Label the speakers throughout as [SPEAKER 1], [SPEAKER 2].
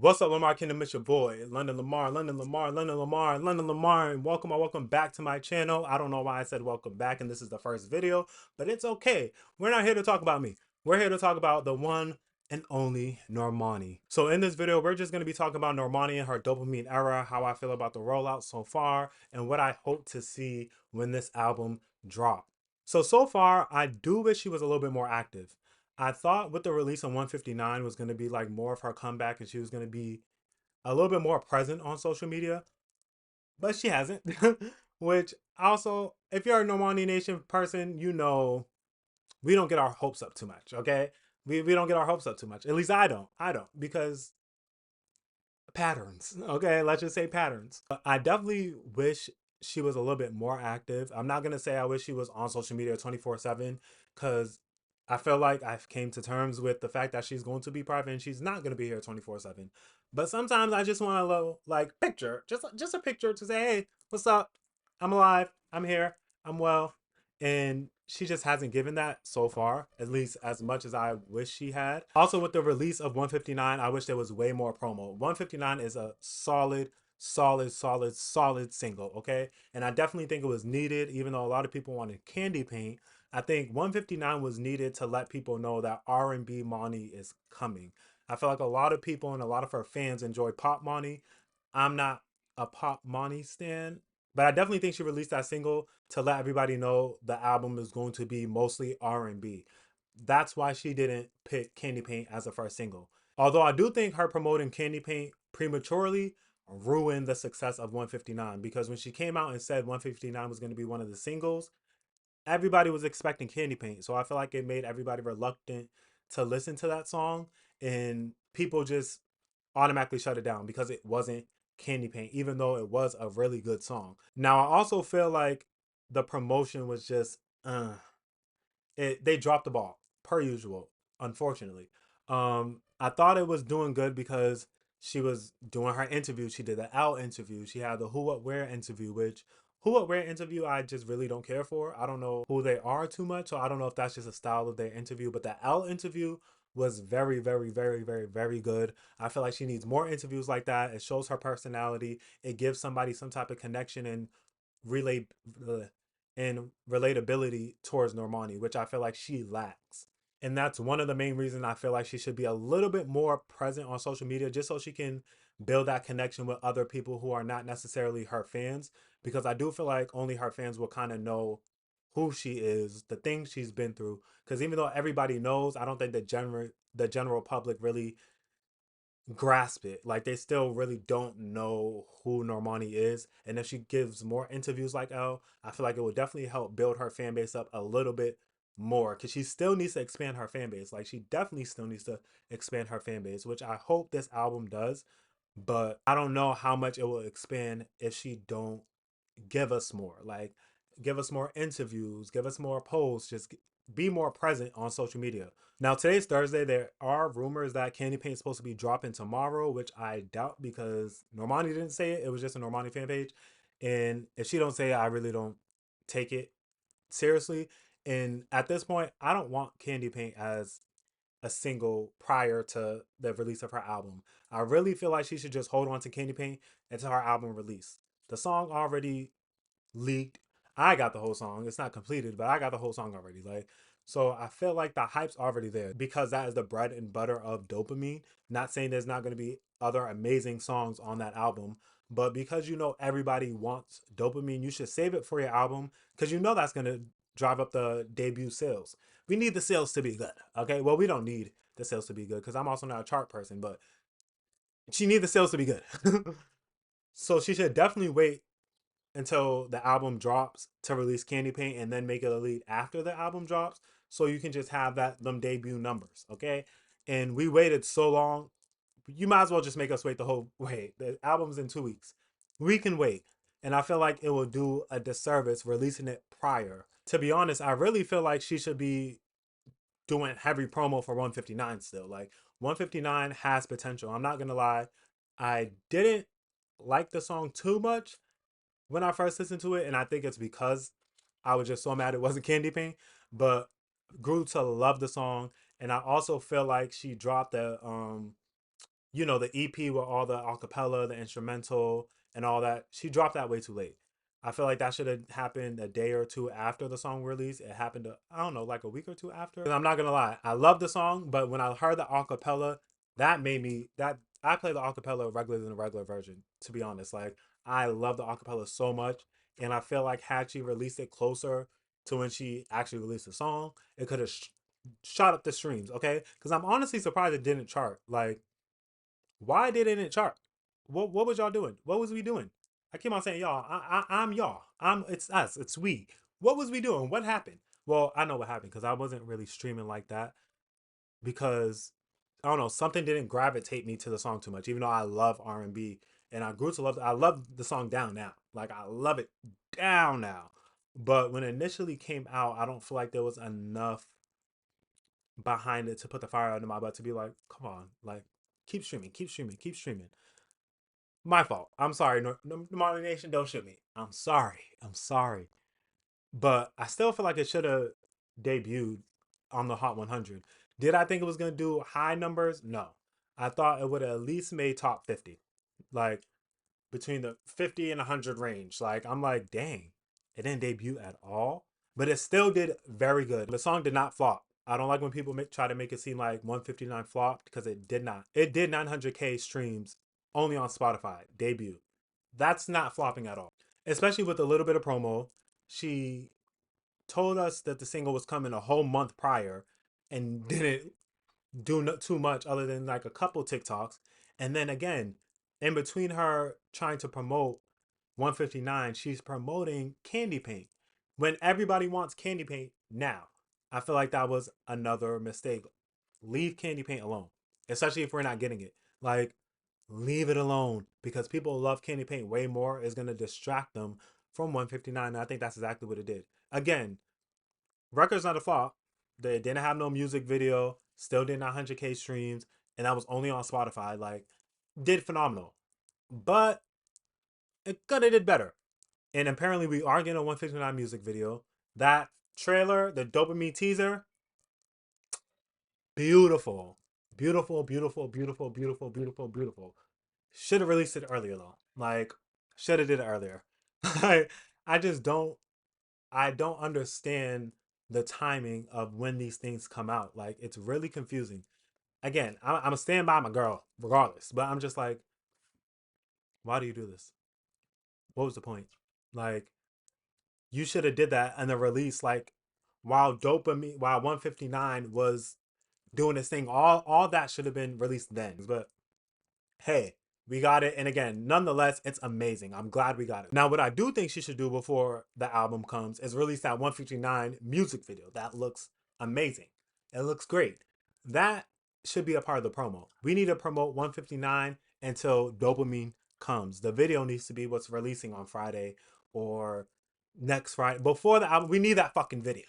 [SPEAKER 1] What's up, Lamar Kingdom? It's your boy, London Lamar, London Lamar, London Lamar, London Lamar, and welcome back to my channel. I don't know why I said welcome back, and this is the first video, but it's okay. We're not here to talk about me. We're here to talk about the one and only Normani. So in this video, we're just going to be talking about Normani and her dopamine era, how I feel about the rollout so far, and what I hope to see when this album drops. So far, I do wish she was a little bit more active. I thought with the release of 159 was going to be like more of her comeback and she was going to be a little bit more present on social media, but she hasn't. Which also, if you're a Normani Nation person, you know we don't get our hopes up too much, okay? We don't get our hopes up too much. At least I don't. I don't because patterns, okay? Let's just say patterns. But I definitely wish she was a little bit more active. I'm not going to say I wish she was on social media 24/7 cuz I feel like I've came to terms with the fact that she's going to be private and she's not going to be here 24/7. But sometimes I just want a little like picture, just a picture to say, "Hey, what's up? I'm alive. I'm here. I'm well." And she just hasn't given that so far, at least as much as I wish she had. Also, with the release of 159, I wish there was way more promo. 159 is a solid single, okay? And I definitely think it was needed, even though a lot of people wanted Candy Paint. I think 159 was needed to let people know that R&B Money is coming. I feel like a lot of people and a lot of her fans enjoy Pop Money. I'm not a Pop Money stan, but I definitely think she released that single to let everybody know the album is going to be mostly R&B. That's why she didn't pick Candy Paint as the first single. Although I do think her promoting Candy Paint prematurely ruined the success of 159 because when she came out and said 159 was going to be one of the singles, everybody was expecting Candy Paint. So I feel like it made everybody reluctant to listen to that song and people just automatically shut it down because it wasn't Candy Paint, even though it was a really good song. Now I also feel like the promotion was just they dropped the ball per usual, unfortunately. I thought it was doing good because she was doing her interview. She did the L interview. She had the Who What Where interview, which Who What Where interview I just really don't care for. I don't know who they are too much, so I don't know if that's just a style of their interview. But the L interview was very good. I feel like she needs more interviews like that. It shows her personality. It gives somebody some type of connection and relate and relatability towards Normani, which I feel like she lacks. And that's one of the main reasons I feel like she should be a little bit more present on social media just so she can build that connection with other people who are not necessarily her fans. Because I do feel like only her fans will kind of know who she is, the things she's been through. Because even though everybody knows, I don't think the general public really grasp it. Like they still really don't know who Normani is. And if she gives more interviews like Elle, I feel like it would definitely help build her fan base up a little bit more because she still needs to expand her fan base. Like she definitely still needs to expand her fan base, which I hope this album does. But I don't know how much it will expand if she don't give us more. Like, give us more interviews, give us more posts, just be more present on social media. Now, today's Thursday. There are rumors that Candy Paint is supposed to be dropping tomorrow, which I doubt because Normani didn't say it. It was just a Normani fan page. And if she don't say it, I really don't take it seriously. And at this point, I don't want Candy Paint as a single prior to the release of her album. I really feel like she should just hold on to Candy Paint until her album release. The song already leaked. I got the whole song. It's not completed, but I got the whole song already. Like, so I feel like the hype's already there because that is the bread and butter of Dopamine. Not saying there's not going to be other amazing songs on that album, but because you know everybody wants Dopamine, you should save it for your album because you know that's going to drive up the debut sales. We need the sales to be good. Okay. Well, we don't need the sales to be good because I'm also not a chart person, but she needs the sales to be good. So she should definitely wait until the album drops to release Candy Paint and then make it a lead after the album drops so you can just have that them debut numbers, okay? And we waited so long, you might as well just make us wait the whole wait. The album's in 2 weeks. We can wait. And I feel like it will do a disservice releasing it prior. To be honest, I really feel like she should be doing heavy promo for 159 still. Like 159 has potential. I'm not gonna lie. I didn't like the song too much when I first listened to it, and I think it's because I was just so mad it wasn't Candy Paint, but grew to love the song. And I also feel like she dropped you know, the EP with all the acapella, the instrumental, and all that. She dropped that way too late. I feel like that should have happened a day or two after the song release. It happened, I don't know, like a week or two after. I'm not gonna lie, I love the song, but when I heard the acapella, that made me that I play the acapella regular than the regular version. To be honest, like I love the acapella so much, and I feel like had she released it closer to when she actually released the song, it could have shot up the streams. Okay, because I'm honestly surprised it didn't chart. Like why didn't it chart? What was y'all doing? What was we doing? I keep on saying y'all. I'm y'all. It's us. It's we. What was we doing? What happened? Well, I know what happened because I wasn't really streaming like that because I don't know, something didn't gravitate me to the song too much. Even though I love R&B and I grew to love I love the song Down Now. Like I love it down now. But when it initially came out, I don't feel like there was enough behind it to put the fire under my butt to be like, come on, like keep streaming, keep streaming, keep streaming. My fault. I'm sorry. Normani Nation, don't shoot me. I'm sorry. I'm sorry. But I still feel like it should have debuted on the Hot 100. Did I think it was going to do high numbers? No. I thought it would have at least made top 50. Like between the 50 and 100 range. Like I'm like, dang, it didn't debut at all. But it still did very good. The song did not flop. I don't like when people try to make it seem like 159 flopped because it did not. It did 900K streams only on Spotify debut. That's not flopping at all. Especially with a little bit of promo. She told us that the single was coming a whole month prior and didn't do too much other than like a couple TikToks. And then again, in between her trying to promote 159, she's promoting Candy Paint when everybody wants Candy Paint now. I feel like that was another mistake. Leave Candy Paint alone, especially if we're not getting it. Like, leave it alone because people love Candy Paint way more. Is going to distract them from 159. And I think that's exactly what it did. Again, record's not a flop. They didn't have no music video, still did 900K streams, and that was only on Spotify. Like, did phenomenal. But it could have did better. And apparently we are getting a 159 music video. That trailer, the dopamine teaser, beautiful. Beautiful, beautiful, beautiful, beautiful, beautiful, beautiful. Should have released it earlier though. Like, should have did it earlier. I just don't understand the timing of when these things come out. Like, it's really confusing. Again, I'm a stand by my girl, regardless. But I'm just like, why do you do this? What was the point? Like, you should have did that and the release like while 159 was doing this thing. All that should have been released then. But hey, we got it. And again, nonetheless, it's amazing. I'm glad we got it. Now, what I do think she should do before the album comes is release that 159 music video. That looks amazing. It looks great. That should be a part of the promo. We need to promote 159 until Dopamine comes. The video needs to be what's releasing on Friday or next Friday. Before the album, we need that fucking video.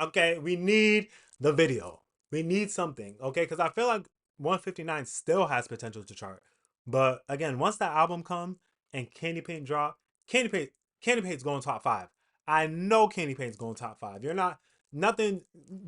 [SPEAKER 1] Okay? We need the video. We need something. Okay? Because I feel like 159 still has potential to chart. But again, once that album come and Candy Paint drop, Candy Paint Candy Paint's going top 5. I know Candy Paint's going top 5. You're not nothing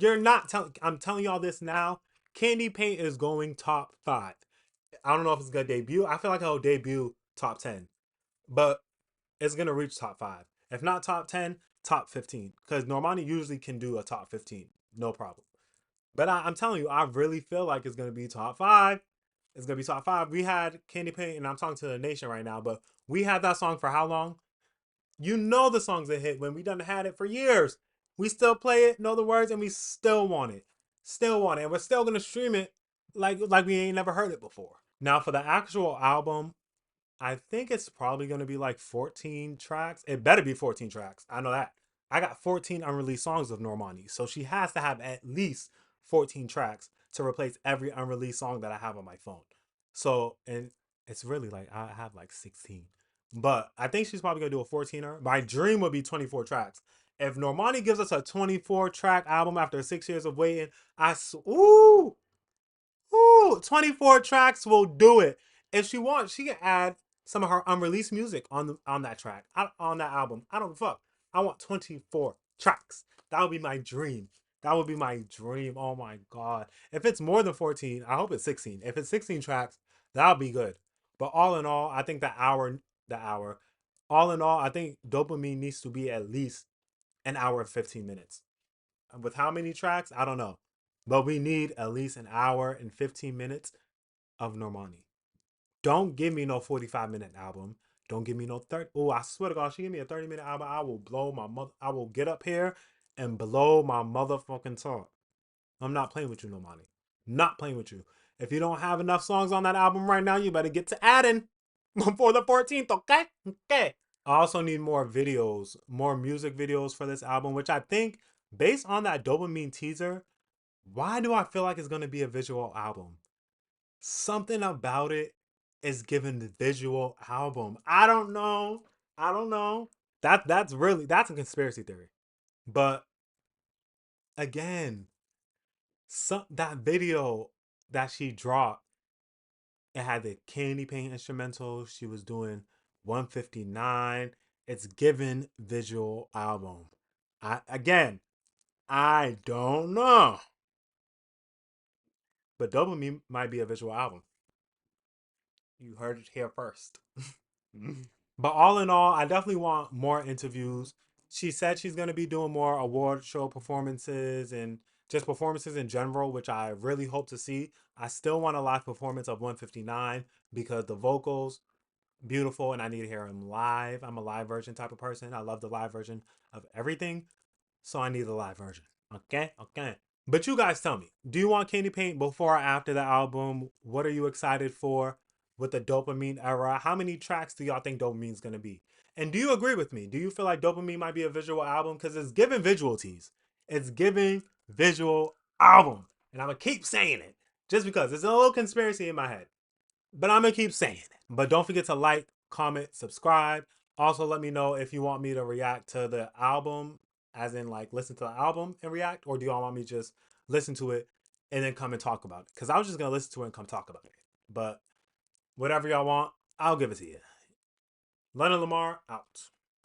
[SPEAKER 1] you're not telling I'm telling y'all this now. Candy Paint is going top 5. I don't know if it's gonna debut. I feel like it'll debut top 10. But it's gonna reach top 5. If not top 10, top 15. Because Normani usually can do a top 15. No problem. But I'm telling you, I really feel like it's gonna be top 5. It's gonna be top 5. We had Candy Paint, and I'm talking to the nation right now, but we had that song for how long? You know the songs that hit when we done had it for years. We still play it, know the words, and we still want it. Still want it. And we're still gonna stream it like we ain't never heard it before. Now for the actual album, I think it's probably going to be like 14 tracks. It better be 14 tracks. I know that. I got 14 unreleased songs of Normani. So she has to have at least 14 tracks to replace every unreleased song that I have on my phone. So, and it's really like I have like 16. But I think she's probably going to do a 14er. My dream would be 24 tracks. If Normani gives us a 24 track album after 6 years of waiting, ooh, ooh, 24 tracks will do it. If she wants, she can add some of her unreleased music on that track, on that album. I don't fuck. I want 24 tracks. That would be my dream. That would be my dream. Oh my god. If it's more than 14, I hope it's 16. If it's 16 tracks, That'll be good. But all in all, I think the hour, all in all, I think Dopamine needs to be at least an hour and 15 minutes. With how many tracks? I don't know. But we need at least an hour and 15 minutes of Normani. Don't give me no 45-minute album. Don't give me no 30. Oh, I swear to God, she give me a 30-minute album. I will blow my mother. I will get up here and blow my motherfucking top. I'm not playing with you, Normani. Not playing with you. If you don't have enough songs on that album right now, you better get to adding before the 14th, okay? Okay. I also need more videos, more music videos for this album, which I think, based on that Dopamine teaser, why do I feel like it's going to be a visual album? Something about it is giving the visual album. I don't know. I don't know. That's a conspiracy theory. But again, that video that she dropped, it had the candy paint instrumental. She was doing 159. It's given visual album. I don't know. But Dopamine might be a visual album. You heard it here first. But all in all, I definitely want more interviews. She said she's going to be doing more award show performances and just performances in general, which I really hope to see. I still want a live performance of 159 because the vocals beautiful and I need to hear them live. I'm a live version type of person. I love the live version of everything. So I need the live version. Okay? Okay. But you guys tell me, do you want Candy Paint before or after the album? What are you excited for with the Dopamine era? How many tracks do y'all think Dopamine's gonna be? And do you agree with me? Do you feel like Dopamine might be a visual album? Because it's giving visual tease. It's giving visual album. And I'm gonna keep saying it. Just because it's a little conspiracy in my head. But I'm gonna keep saying it. But don't forget to like, comment, subscribe. Also, let me know if you want me to react to the album, as in like listen to the album and react, or do y'all want me to just listen to it and then come and talk about it? Because I was just gonna listen to it and come talk about it. But whatever y'all want, I'll give it to you. Leonard Lamar out.